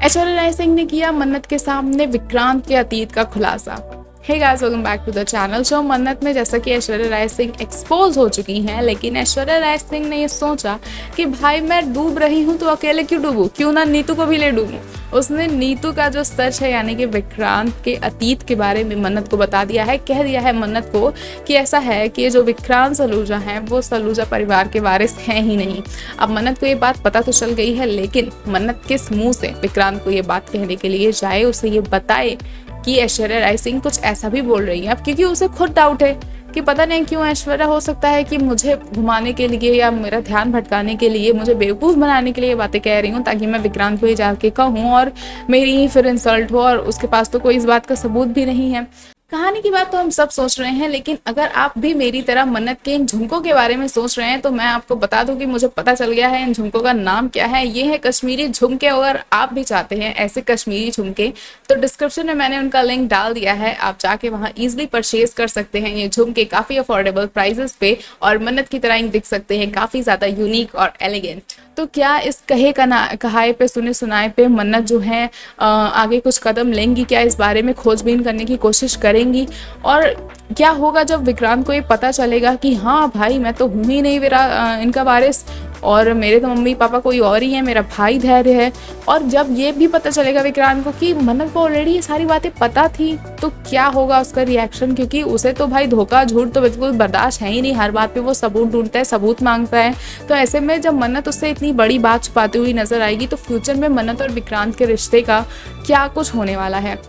ऐश्वर्या राय सिंह ने किया मन्नत के सामने विक्रांत के अतीत का खुलासा। Hey guys, welcome back to the channel. Show Mannat में जैसा कि ऐश्वर्या राय सिंह एक्सपोज हो चुकी हैं, लेकिन ऐश्वर्या राय सिंह ने ये सोचा कि भाई मैं डूब रही हूँ तो अकेले क्यों डूबूं, क्यों ना नीतू को भी ले डूबूं। उसने नीतू का जो सच है यानी कि विक्रांत के अतीत के बारे में मन्नत को बता दिया है, कह दिया है मन्नत को कि ऐसा है कि जो विक्रांत सलूजा हैं वो सलूजा परिवार के वारिस हैं ही नहीं। अब मन्नत को ये बात पता तो चल गई है, लेकिन मन्नत किस मुंह से विक्रांत को ये बात कहने के लिए जाए, उसे ये बताए कि ऐश्वर्या राय सिंह कुछ ऐसा भी बोल रही है। अब क्योंकि उसे खुद डाउट है कि पता नहीं क्यों ऐश्वर्या, हो सकता है कि मुझे घुमाने के लिए या मेरा ध्यान भटकाने के लिए, मुझे बेवकूफ़ बनाने के लिए बातें कह रही हूँ ताकि मैं विक्रांत को ही जाके कहूँ और मेरी ही फिर इंसल्ट हो, और उसके पास तो कोई इस बात का सबूत भी नहीं है। कहानी की बात तो हम सब सोच रहे हैं, लेकिन अगर आप भी मेरी तरह मन्नत के इन झुमकों के बारे में सोच रहे हैं तो मैं आपको बता दूं कि मुझे पता चल गया है इन झुमकों का नाम क्या है। ये है कश्मीरी झुमके। अगर आप भी चाहते हैं ऐसे कश्मीरी झुमके तो डिस्क्रिप्शन में मैंने उनका लिंक डाल दिया है, आप जाके वहां इजिली परचेज कर सकते हैं ये झुमके काफ़ी अफोर्डेबल प्राइजेस पे, और मन्नत की तरह ही दिख सकते हैं, काफ़ी ज़्यादा यूनिक और एलिगेंट। तो क्या इस कहाए पे, सुने सुनाए पे मन्नत जो है आगे कुछ कदम लेंगी? क्या इस बारे में खोजबीन करने की कोशिश करेंगी? और क्या होगा जब विक्रांत को ये पता चलेगा कि हाँ भाई मैं तो हूँ ही नहीं इनका वारिस, और मेरे तो मम्मी पापा कोई और ही है, मेरा भाई धैर्य है। और जब ये भी पता चलेगा विक्रांत को कि मन्नत को ऑलरेडी ये सारी बातें पता थी, तो क्या होगा उसका रिएक्शन? क्योंकि उसे तो भाई धोखा झूठ तो बिल्कुल बर्दाश्त है ही नहीं, हर बात पे वो सबूत ढूंढता है, सबूत मांगता है। तो ऐसे में जब मन्नत उससे इतनी बड़ी बात छुपाती हुई नजर आएगी तो फ्यूचर में मन्नत और विक्रांत के रिश्ते का क्या कुछ होने वाला है।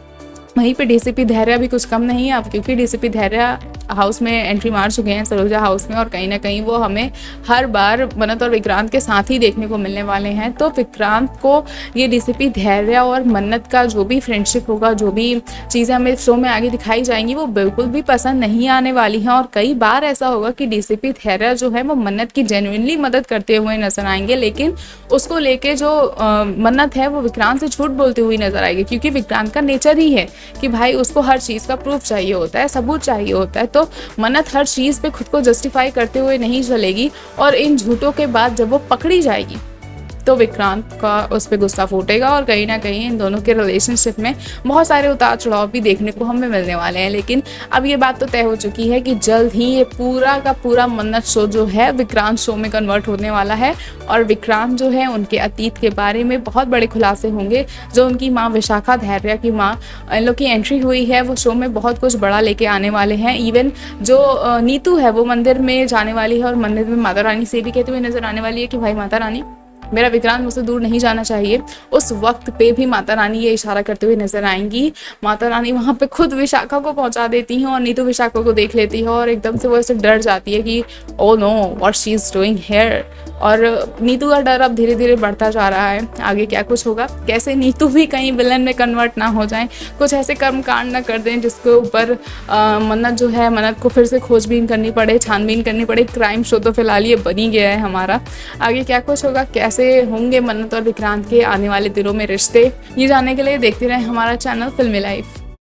वहीं पे डीसीपी धैर्य भी कुछ कम नहीं है अब, क्योंकि डीसीपी धैर्य हाउस में एंट्री मार चुके हैं, सरोजा हाउस में, और कहीं ना कहीं वो हमें हर बार मन्नत और विक्रांत के साथ ही देखने को मिलने वाले हैं। तो विक्रांत को ये डीसीपी धैर्य और मन्नत का जो भी फ्रेंडशिप होगा, जो भी चीज़ें हमें शो में आगे दिखाई जाएंगी, वो बिल्कुल भी पसंद नहीं आने वाली हैं। और कई बार ऐसा होगा कि डीसीपी धैर्य जो है वो मन्नत की जेन्युइनली मदद करते हुए नजर आएंगे, लेकिन उसको लेके जो मन्नत है वो विक्रांत से झूठ बोलती हुई नजर आएगी, क्योंकि विक्रांत का नेचर ही है कि भाई उसको हर चीज़ का प्रूफ चाहिए होता है, सबूत चाहिए होता है। तो मन्नत हर चीज़ पे खुद को जस्टिफाई करते हुए नहीं चलेगी, और इन झूठों के बाद जब वो पकड़ी जाएगी तो विक्रांत का उस पर गुस्सा फूटेगा, और कहीं ना कहीं इन दोनों के रिलेशनशिप में बहुत सारे उतार चढ़ाव भी देखने को हमें मिलने वाले हैं। लेकिन अब ये बात तो तय हो चुकी है कि जल्द ही ये पूरा का पूरा मन्नत शो जो है विक्रांत शो में कन्वर्ट होने वाला है, और विक्रांत जो है उनके अतीत के बारे में बहुत बड़े खुलासे होंगे। जो उनकी माँ विशाखा धैर्य की माँ, इन लोग की एंट्री हुई है, वो शो में बहुत कुछ बड़ा लेके आने वाले हैं। इवन जो नीतू है वो मंदिर में जाने वाली है, और मंदिर में माता रानी से भी कहते हुए नजर आने वाली है कि भाई माता रानी, मेरा विक्रांत मुझसे दूर नहीं जाना चाहिए। उस वक्त पे भी माता रानी ये इशारा करते हुए नजर आएंगी। माता रानी वहाँ पे खुद विशाखा को पहुँचा देती हैं, और नीतू विशाखा को देख लेती है, और एकदम से वो ऐसे डर जाती है कि oh no, what she is doing here. और नीतू का डर अब धीरे धीरे बढ़ता जा रहा है, आगे क्या कुछ होगा, कैसे नीतू भी कहीं विलन में कन्वर्ट ना हो जाए, कुछ ऐसे कर्म कांड ना कर दें जिसके ऊपर मन्नत जो है, मन्नत को फिर से खोजबीन करनी पड़े, छानबीन करनी पड़े। क्राइम शो तो फिलहाल ये बन ही गया है हमारा, आगे क्या कुछ होगा, कैसे होंगे मन्नत और विक्रांत के आने वाले दिनों में रिश्ते, ये जानने के लिए देखते रहे हमारा चैनल फिल्मी लाइफ।